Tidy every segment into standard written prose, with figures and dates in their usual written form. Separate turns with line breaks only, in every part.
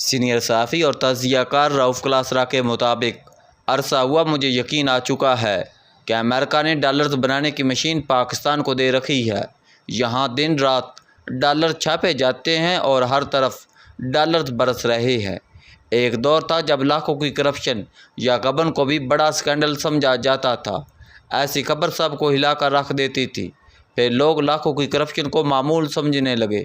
Senior صحافی اور تجزیہ کار رؤف کلاسرا کے مطابق عرصہ ہوا مجھے یقین آ چکا ہے کہ امریکہ نے ڈالرز بنانے کی مشین پاکستان کو دے رکھی ہے۔ یہاں دن رات ڈالر چھاپے جاتے ہیں اور ہر طرف ڈالرز برس رہے ہیں۔ ایک دور تھا جب لاکھوں کی کرپشن یا غبن کو بھی بڑا سکینڈل سمجھا جاتا تھا۔ ایسی خبر سب کو ہلا کر رکھ دیتی تھی۔ پھر لوگ لاکھوں کی کرپشن کو معمول سمجھنے لگے،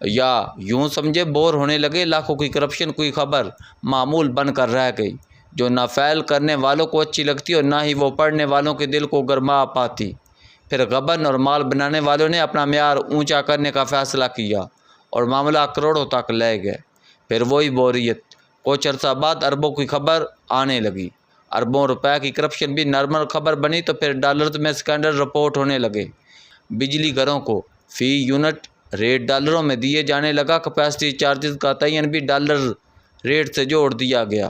یا یوں سمجھے بور ہونے لگے۔ لاکھوں کی کرپشن کوئی خبر معمول بن کر رہ گئی، جو نہ فیل کرنے والوں کو اچھی لگتی اور نہ ہی وہ پڑھنے والوں کے دل کو گرما پاتی۔ پھر غبن اور مال بنانے والوں نے اپنا معیار اونچا کرنے کا فیصلہ کیا اور معاملہ کروڑوں تک لے گئے۔ پھر وہی بوریت، کچھ عرصہ بعد اربوں کی خبر آنے لگی۔ اربوں روپے کی کرپشن بھی نارمل خبر بنی تو پھر ڈالرز میں سکینڈل رپورٹ ہونے لگے۔ بجلی گھروں کو فی یونٹ ریٹ ڈالروں میں دیے جانے لگا۔ کیپیسٹی چارجز کا تعین بھی ڈالر ریٹ سے جوڑ دیا گیا۔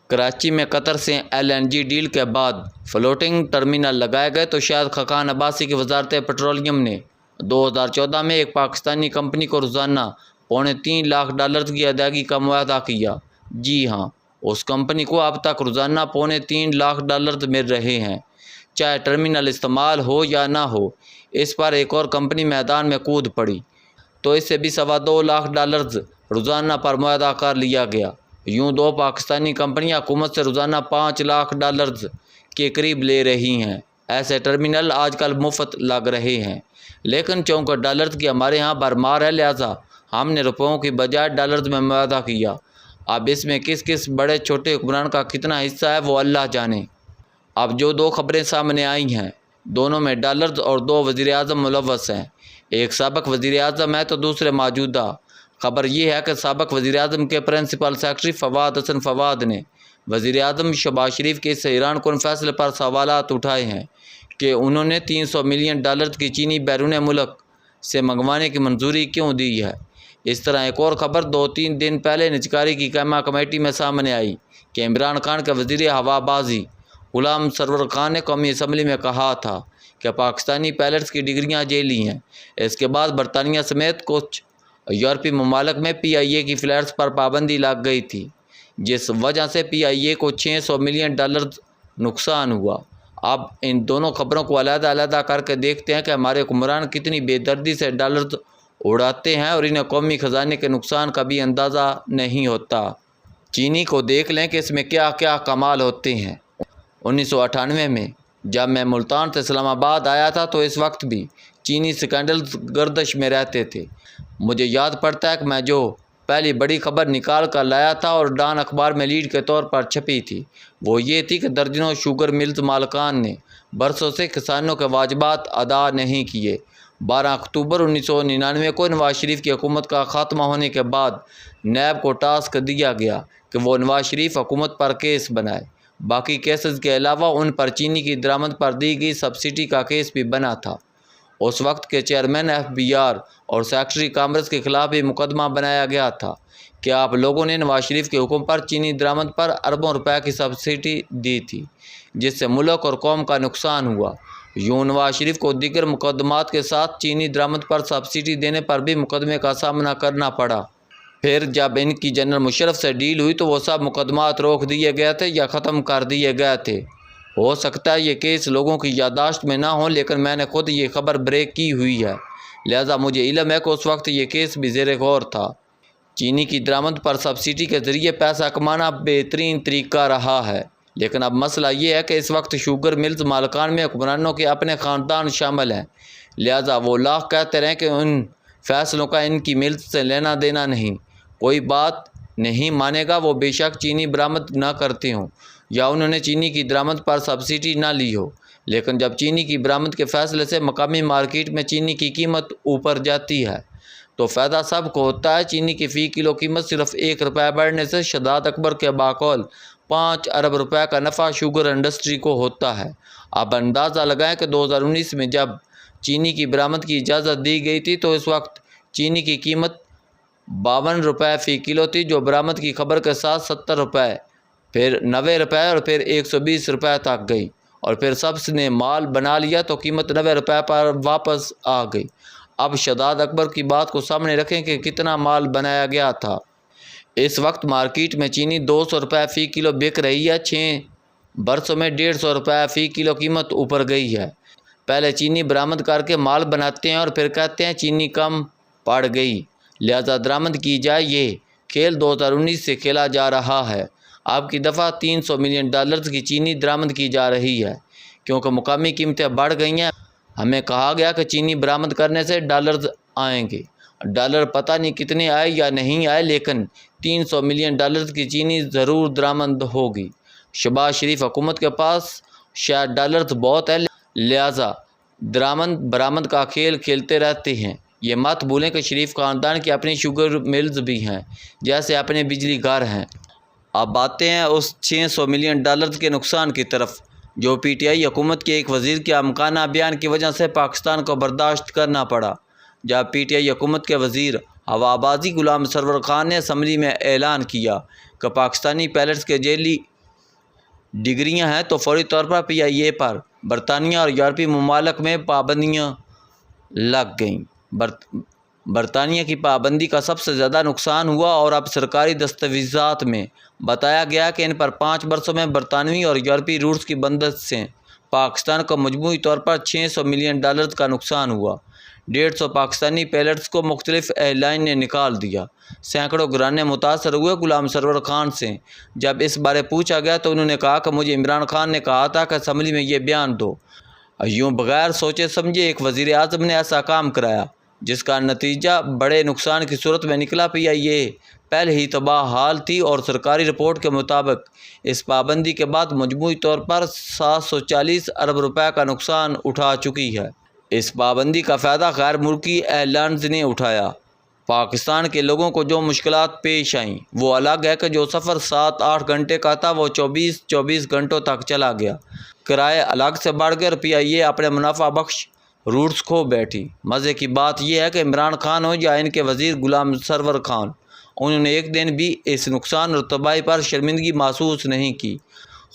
کراچی میں قطر سے LNG ڈیل کے بعد فلوٹنگ ٹرمینل لگائے گئے تو شاہد خاقان عباسی کی وزارت پیٹرولیم نے 2014 میں ایک پاکستانی کمپنی کو روزانہ $3.25 لاکھ کی ادائیگی کا معاہدہ کیا۔ جی ہاں، اس کمپنی کو اب تک روزانہ $3.25 لاکھ مل رہے ہیں، چاہے ٹرمینل استعمال ہو یا نہ ہو۔ اس پر ایک اور کمپنی میدان میں کود پڑی تو اس سے بھی $2.25 لاکھ روزانہ پر معاہدہ کر لیا گیا۔ یوں دو پاکستانی کمپنیاں حکومت سے روزانہ $5 لاکھ کے قریب لے رہی ہیں۔ ایسے ٹرمینل آج کل مفت لگ رہے ہیں، لیکن چونکہ ڈالرز کی ہمارے ہاں بھرمار ہے، لہٰذا ہم نے روپیوں کی بجائے ڈالرز میں معاہدہ کیا۔ اب اس میں کس بڑے چھوٹے حکمران کا کتنا حصہ ہے وہ اللہ جانے۔ اب جو دو خبریں سامنے آئی ہیں، دونوں میں ڈالرز اور 2 وزیر اعظم ملوث ہیں۔ ایک سابق وزیر اعظم ہے تو دوسرے موجودہ۔ خبر یہ ہے کہ سابق وزیر اعظم کے پرنسپل سیکرٹری فواد حسن فواد نے وزیر اعظم شہباز شریف کے اس حیران کن فیصلے پر سوالات اٹھائے ہیں کہ انہوں نے $300 ملین کی چینی بیرون ملک سے منگوانے کی منظوری کیوں دی ہے۔ اس طرح ایک اور خبر 2-3 دن پہلے نجکاری کی قائمہ کمیٹی میں سامنے آئی کہ عمران خان کے وزیر ہوا بازی غلام سرور خان نے قومی اسمبلی میں کہا تھا کہ پاکستانی پائلٹس کی ڈگریاں جعلی ہیں۔ اس کے بعد برطانیہ سمیت کچھ یورپی ممالک میں PIA کی فلائٹس پر پابندی لگ گئی تھی، جس وجہ سے PIA کو $600 ملین نقصان ہوا۔ اب ان دونوں خبروں کو علیحدہ علیحدہ کر کے دیکھتے ہیں کہ ہمارے حکمران کتنی بے دردی سے ڈالرز اڑاتے ہیں اور انہیں قومی خزانے کے نقصان کا بھی اندازہ نہیں ہوتا۔ چینی کو دیکھ لیں کہ اس میں کیا کیا کمال ہوتے ہیں۔ 1998 میں جب میں ملتان سے اسلام آباد آیا تھا تو اس وقت بھی چینی سکینڈلز گردش میں رہتے تھے۔ مجھے یاد پڑتا ہے کہ میں جو پہلی بڑی خبر نکال کر لایا تھا اور ڈان اخبار میں لیڈ کے طور پر چھپی تھی، وہ یہ تھی کہ درجنوں شوگر ملز مالکان نے برسوں سے کسانوں کے واجبات ادا نہیں کیے۔ 12 اکتوبر 1999 کو نواز شریف کی حکومت کا خاتمہ ہونے کے بعد نیب کو ٹاسک دیا گیا کہ وہ نواز شریف حکومت پر کیس بنائے۔ باقی کیسز کے علاوہ ان پر چینی کی درآمد پر دی گئی سبسڈی کا کیس بھی بنا تھا۔ اس وقت کے چیئرمین FBR اور سیکرٹری کامرس کے خلاف بھی مقدمہ بنایا گیا تھا کہ آپ لوگوں نے نواز شریف کے حکم پر چینی درآمد پر اربوں روپے کی سبسڈی دی تھی، جس سے ملک اور قوم کا نقصان ہوا۔ یوں نواز شریف کو دیگر مقدمات کے ساتھ چینی درآمد پر سبسڈی دینے پر بھی مقدمے کا سامنا کرنا پڑا۔ پھر جب ان کی جنرل مشرف سے ڈیل ہوئی تو وہ سب مقدمات روک دیے گئے تھے یا ختم کر دیے گئے تھے۔ ہو سکتا ہے یہ کیس لوگوں کی یادداشت میں نہ ہوں، لیکن میں نے خود یہ خبر بریک کی ہوئی ہے، لہٰذا مجھے علم ہے کہ اس وقت یہ کیس بھی زیر غور تھا۔ چینی کی درآمد پر سبسڈی کے ذریعے پیسہ کمانا بہترین طریقہ رہا ہے، لیکن اب مسئلہ یہ ہے کہ اس وقت شوگر ملز مالکان میں حکمرانوں کے اپنے خاندان شامل ہیں، لہٰذا وہ لاکھ کہتے رہیں کہ ان فیصلوں کا ان کی ملز سے لینا دینا نہیں۔ کوئی بات نہیں مانے گا، وہ بے شک چینی برآمد نہ کرتے ہوں یا انہوں نے چینی کی درآمد پر سبسڈی نہ لی ہو، لیکن جب چینی کی برآمد کے فیصلے سے مقامی مارکیٹ میں چینی کی قیمت اوپر جاتی ہے تو فائدہ سب کو ہوتا ہے۔ چینی کی فی کلو قیمت صرف $1 بڑھنے سے شہزاد اکبر کے بقول $5 ارب کا نفع شوگر انڈسٹری کو ہوتا ہے۔ اب اندازہ لگائیں کہ 2019 میں جب چینی کی برآمد کی اجازت دی گئی تھی تو اس وقت چینی کی قیمت $52 فی کلو تھی، جو برآمد کی خبر کے ساتھ $70، پھر $90 اور پھر $120 تک گئی، اور پھر سب نے مال بنا لیا تو قیمت $90 پر واپس آ گئی۔ اب شہزاد اکبر کی بات کو سامنے رکھیں کہ کتنا مال بنایا گیا تھا۔ اس وقت مارکیٹ میں چینی 200 روپے فی کلو بک رہی ہے۔ 6 برسوں میں 150 روپے فی کلو قیمت اوپر گئی ہے۔ پہلے چینی برآمد کر کے مال بناتے ہیں اور پھر کہتے ہیں چینی کم پڑ گئی، لہذا درآمد کی جائے۔ یہ کھیل 2019 سے کھیلا جا رہا ہے۔ اب کی دفعہ $300 ملین کی چینی درآمد کی جا رہی ہے کیونکہ مقامی قیمتیں بڑھ گئی ہیں۔ ہمیں کہا گیا کہ چینی برآمد کرنے سے ڈالرز آئیں گے۔ ڈالر پتہ نہیں کتنے آئے یا نہیں آئے، لیکن $300 ملین کی چینی ضرور درآمد ہوگی۔ شہباز شریف حکومت کے پاس شاید ڈالرز بہت ہے، لہذا درآمد برآمد کا کھیل کھیلتے رہتے ہیں۔ یہ مت بھولیں کہ شریف خاندان کی اپنی شوگر ملز بھی ہیں، جیسے اپنے بجلی گھر ہیں۔ اب آتے ہیں اس $600 ملین کے نقصان کی طرف جو پی ٹی آئی حکومت کے ایک وزیر کے امکانہ بیان کی وجہ سے پاکستان کو برداشت کرنا پڑا۔ جب پی ٹی آئی حکومت کے وزیر ہوابازی غلام سرور خان نے اسمبلی میں اعلان کیا کہ پاکستانی پیلٹس کے جیلی ڈگریاں ہیں تو فوری طور پر پی آئی اے پر برطانیہ اور یورپی ممالک میں پابندیاں لگ گئیں۔ برطانیہ کی پابندی کا سب سے زیادہ نقصان ہوا اور اب سرکاری دستاویزات میں بتایا گیا کہ ان پر 5 برسوں میں برطانوی اور یورپی روٹس کی بندش سے پاکستان کو مجموعی طور پر $600 ملین کا نقصان ہوا۔ 150 پاکستانی پیلٹس کو مختلف ایئر لائن نے نکال دیا۔ سینکڑوں گھرانے متاثر ہوئے۔ غلام سرور خان سے جب اس بارے پوچھا گیا تو انہوں نے کہا کہ مجھے عمران خان نے کہا تھا کہ اسمبلی میں یہ بیان دو۔ یوں بغیر سوچے سمجھے ایک وزیر اعظم نے ایسا کام کرایا جس کا نتیجہ بڑے نقصان کی صورت میں نکلا۔ پی آئی اے پہلے ہی تباہ حال تھی اور سرکاری رپورٹ کے مطابق اس پابندی کے بعد مجموعی طور پر 740 ارب روپے کا نقصان اٹھا چکی ہے۔ اس پابندی کا فائدہ غیر ملکی ایئر لائنز نے اٹھایا۔ پاکستان کے لوگوں کو جو مشکلات پیش آئیں وہ الگ ہے کہ جو سفر 7-8 گھنٹے کا تھا وہ 24 گھنٹوں تک چلا گیا۔ کرائے الگ سے بڑھ گئے اور پی آئی اے اپنے منافع بخش روٹس کھو بیٹھی۔ مزے کی بات یہ ہے کہ عمران خان ہو یا ان کے وزیر غلام سرور خان، انہوں نے ایک دن بھی اس نقصان اور تباہی پر شرمندگی محسوس نہیں کی۔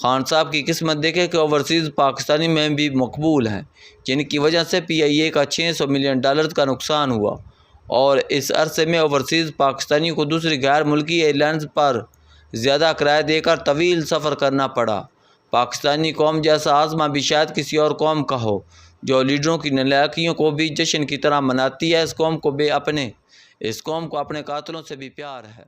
خان صاحب کی قسمت دیکھے کہ اوورسیز پاکستانی میں بھی مقبول ہیں جن کی وجہ سے پی آئی اے کا $600 ملین کا نقصان ہوا اور اس عرصے میں اوورسیز پاکستانیوں کو دوسری غیر ملکی ایئر لائنز پر زیادہ کرایہ دے کر طویل سفر کرنا پڑا۔ پاکستانی قوم جیسا عزمہ بھی شاید کسی اور قوم کا ہو جو لیڈروں کی نالائکیوں کو بھی جشن کی طرح مناتی ہے۔ اس قوم کو اپنے قاتلوں سے بھی پیار ہے۔